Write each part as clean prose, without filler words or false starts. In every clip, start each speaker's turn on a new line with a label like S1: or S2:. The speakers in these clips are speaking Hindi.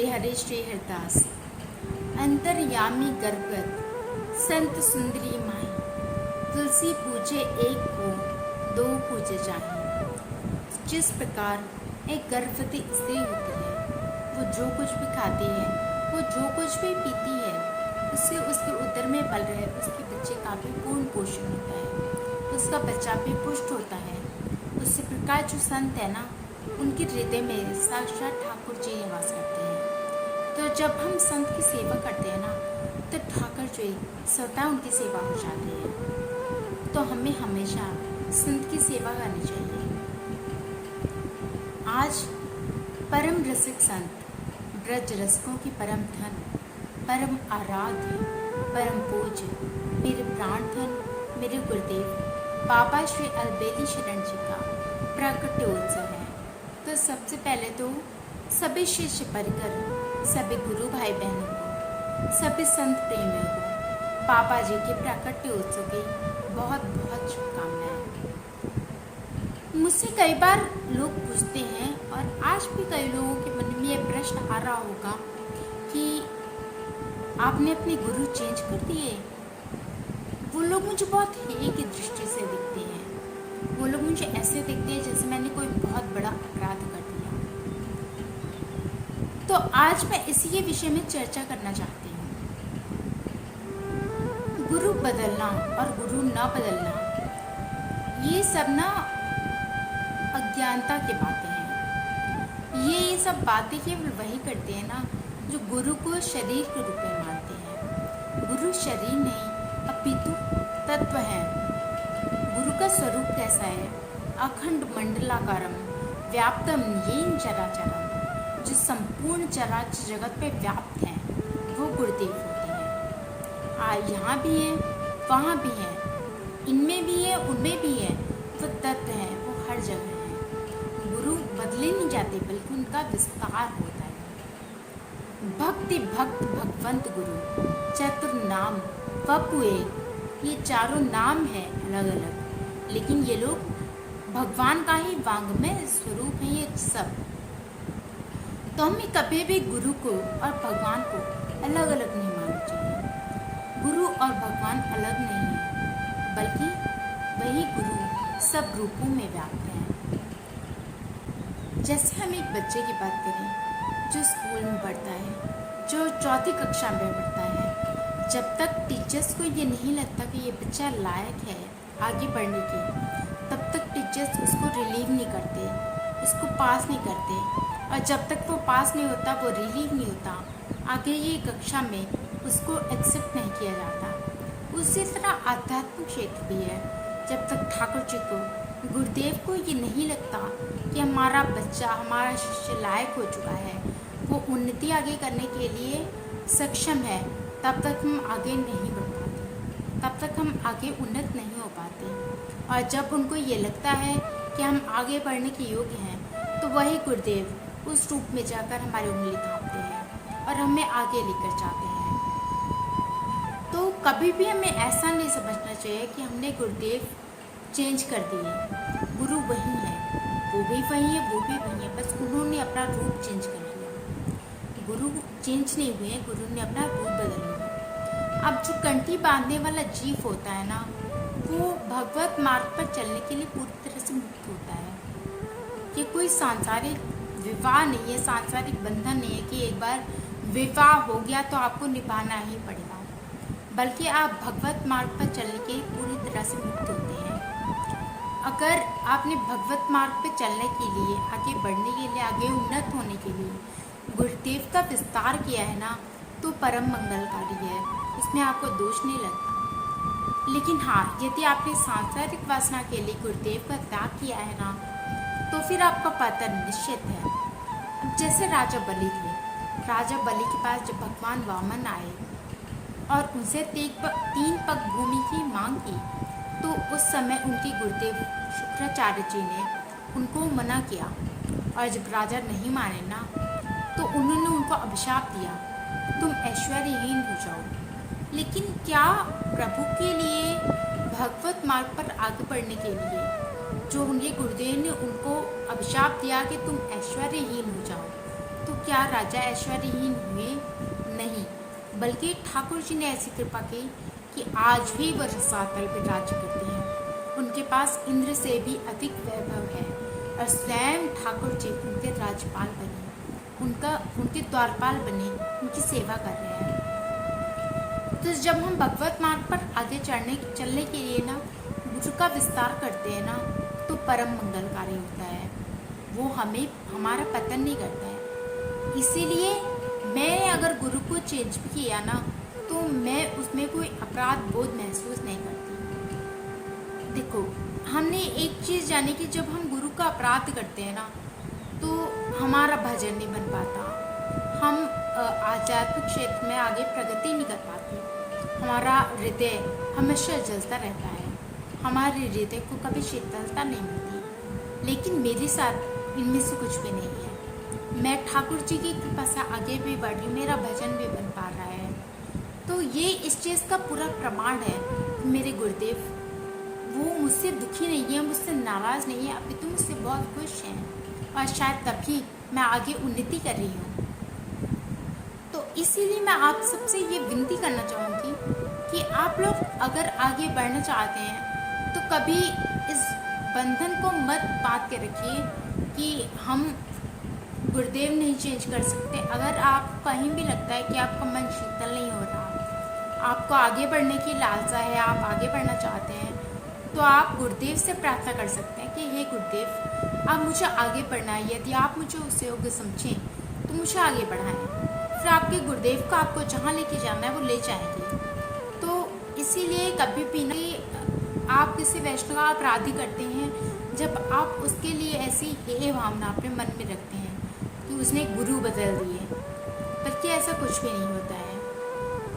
S1: हरे श्री हरदास। अंतर्यामी गर्भगत संत सुंदरी माई, तुलसी पूजे एक को दो पूजे जाहि। जिस प्रकार एक गर्भवती स्त्री होती है, वो जो कुछ भी खाती है, वो जो कुछ भी पीती है, उससे उसके उदर में पल रहे उसके बच्चे का भी पूर्ण पोषण होता है, उसका बच्चा भी पुष्ट होता है। उसी प्रकार जो संत है ना, उनके हृदय में साक्षात ठाकुर जी निवास करते हैं। तो जब हम संत की सेवा करते हैं ना, तो ठाकुर जी स्वतः उनकी सेवा हो जाती है। तो हमें हमेशा संत की सेवा करनी चाहिए। आज परम रसिक संत, ब्रज रसिकों की परम धन, परम आराध्य, परम पूज्य, मेरे प्राण धन, मेरे गुरुदेव बाबा श्री अलबेली शरण जी का प्राकट्योत्सव है। तो सबसे पहले तो सभी शिष्य परिकर, सभी गुरु भाई बहनों को, सभी संत प्रेमियों को बाबा जी के प्राकट्योत्सव की बहुत बहुत शुभकामनाएं। मुझसे कई बार लोग पूछते हैं, और आज भी कई लोगों के मन में यह प्रश्न आ रहा होगा कि आपने अपने गुरु चेंज कर दिए। वो लोग मुझे बहुत हेय की दृष्टि से देखते हैं। वो लोग मुझे ऐसे देखते हैं जैसे मैंने कोई बहुत बड़ा अपराध कर दिया। तो आज मैं इसी विषय में चर्चा करना चाहती हूँ। गुरु बदलना और गुरु न बदलना, ये सब ना अज्ञानता की बातें हैं। ये सब बातें केवल वही करते हैं ना जो गुरु को शरीर के रूप में मानते हैं। गुरु शरीर नहीं अपितु तत्व है। गुरु का स्वरूप कैसा है? अखंड मंडलाकारम व्याप्तम येन चराचरम, जो संपूर्ण चराचर जगत पे व्याप्त हैं, वो गुरुदेव होते हैं। यहाँ भी हैं, वहाँ भी हैं, इनमें भी है, उनमें भी है। वो तत्व हैं, वो हर जगह हैं। गुरु बदले नहीं जाते, बल्कि उनका विस्तार होता है। भक्ति भक्त भगवंत गुरु चतुर नाम वपु एक, ये चारों नाम हैं अलग अलग, लेकिन ये लोग भगवान का ही वांग्मय स्वरूप है ये सब। तो हमें कभी भी गुरु को और भगवान को अलग अलग नहीं मानना चाहिए। गुरु और भगवान अलग नहीं है, बल्कि वही गुरु सब रूपों में व्याप्त है। जैसे हम एक बच्चे की बात करें जो स्कूल में पढ़ता है, जो चौथी कक्षा में पढ़ता है, जब तक टीचर्स को ये नहीं लगता कि ये बच्चा लायक है आगे बढ़ने की, तब तक टीचर्स उसको रिलीव नहीं करते, उसको पास नहीं करते। और जब तक वो पास नहीं होता, वो रिलीव नहीं होता, आगे ये कक्षा में उसको एक्सेप्ट नहीं किया जाता। उसी तरह आध्यात्मिक क्षेत्र भी है। जब तक ठाकुर जी को, गुरुदेव को ये नहीं लगता कि हमारा बच्चा, हमारा शिष्य लायक हो चुका है, वो उन्नति आगे करने के लिए सक्षम है, तब तक हम आगे नहीं बढ़ पाते, तब तक हम आगे उन्नत नहीं हो पाते। और जब उनको ये लगता है कि हम आगे बढ़ने के योग्य हैं, तो वही गुरुदेव उस रूप में जाकर हमारी उंगली थामते हैं और हमें आगे लेकर जाते हैं। तो कभी भी हमें ऐसा नहीं समझना चाहिए कि हमने गुरुदेव चेंज कर दिए। गुरु वही है, वो भी वही है, वो भी वही है, बस उन्होंने अपना रूप चेंज कर लिया। गुरु चेंज नहीं हुए, गुरु ने अपना रूप बदल लिया। अब जो कंठी बांधने वाला जीव होता है ना, वो भगवत मार्ग पर चलने के लिए पूरी तरह से मुक्त होता है। ये कोई सांसारिक विवाह नहीं है, सांसारिक बंधन नहीं है कि एक बार विवाह हो गया तो आपको निभाना ही पड़ेगा, बल्कि आप भगवत मार्ग पर चलने के पूरी तरह से मुक्त होते हैं। अगर आपने भगवत मार्ग पर चलने के लिए, आगे बढ़ने के लिए, आगे उन्नत होने के लिए गुरुदेव का विस्तार किया है ना, तो परम मंगलकारी है, इसमें आपको दोष नहीं लगता। लेकिन हाँ, यदि आपने सांसारिक वासना के लिए गुरुदेव का त्याग किया है ना, तो फिर आपका पतन निश्चित है। अब जैसे राजा बलि थे, राजा बलि के पास जब भगवान वामन आए और उनसे 3 पग भूमि की मांग की, तो उस समय उनके गुरुदेव शुक्राचार्य जी ने उनको मना किया। और जब राजा नहीं माने ना, तो उन्होंने उनको अभिशाप दिया, तुम ऐश्वर्यहीन हो जाओ। लेकिन क्या प्रभु के लिए, भगवत मार्ग पर आगे बढ़ने के लिए जो उनके गुरुदेव ने उनको अभिशाप दिया कि तुम ऐश्वर्यहीन हो जाओ, तो क्या राजा ऐश्वर्यहीन हुए? नहीं, बल्कि ठाकुर जी ने ऐसी कृपा की कि आज भी वह रसातल पर राज्य करते हैं। उनके पास इंद्र से भी अधिक वैभव है और स्वयं ठाकुर जी उनके राज्यपाल बने, उनके द्वारपाल बने, उनकी सेवा कर रहे हैं। तो जब हम भगवत मार्ग पर आगे चलने के लिए ना गुरु का विस्तार करते हैं ना, तो परम मंगलकारी होता है। वो हमें हमारा पतन नहीं करता है। इसीलिए मैं अगर गुरु को चेंज भी किया ना, तो मैं उसमें कोई अपराध बोध महसूस नहीं करती। देखो, हमने एक चीज़ जानी कि जब हम गुरु का अपराध करते हैं ना, तो हमारा भजन नहीं बन पाता, हम आध्यात्मिक क्षेत्र में आगे प्रगति नहीं कर पाते, हमारा हृदय हमेशा जलता रहता है, हमारे हृदय को कभी शीतलता नहीं मिलती। लेकिन मेरे साथ इनमें से कुछ भी नहीं है। मैं ठाकुर जी की कृपा से आगे भी बढ़ी, मेरा भजन भी बन पा रहा है। तो ये इस चीज़ का पूरा प्रमाण है कि मेरे गुरुदेव वो मुझसे दुखी नहीं है, मुझसे नाराज़ नहीं है, अभी तो मुझसे बहुत खुश हैं और शायद तभी मैं आगे उन्नति कर रही हूँ। तो इसीलिए मैं आप सबसे ये विनती करना चाहूँगी कि आप लोग अगर आगे बढ़ना चाहते हैं तो कभी इस बंधन को मत बांध के रखिए कि हम गुरुदेव नहीं चेंज कर सकते। अगर आपको कहीं भी लगता है कि आपका मन शीतल नहीं हो रहा, आपको आगे बढ़ने की लालसा है, आप आगे बढ़ना चाहते हैं, तो आप गुरुदेव से प्रार्थना कर सकते हैं कि हे गुरुदेव, आप मुझे आगे बढ़ना है। यदि आप मुझे उससे योग्य समझें तो मुझे आगे बढ़ाएं। फिर आपके गुरुदेव को आपको जहाँ लेके जाना है वो ले जाएंगे। तो इसीलिए कभी भी नहीं आप किसी वैष्णव का अपराधी करते हैं जब आप उसके लिए ऐसी हे भावना अपने मन में रखते हैं कि उसने गुरु बदल दिए, बल्कि ऐसा कुछ भी नहीं होता है।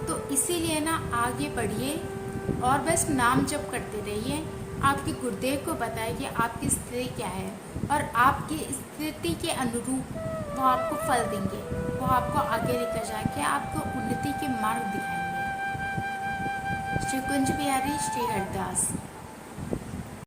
S1: तो इसीलिए ना आगे बढ़िए और बस नाम जप करते रहिए। आपके गुरुदेव को बताइए कि आपकी स्थिति क्या है और आपकी स्थिति के अनुरूप वो आपको फल देंगे, वो आपको आगे लेकर जाके आपको उन्नति के मार्ग दिखाएंगे। श्री कुंज बिहारी श्री हरदास।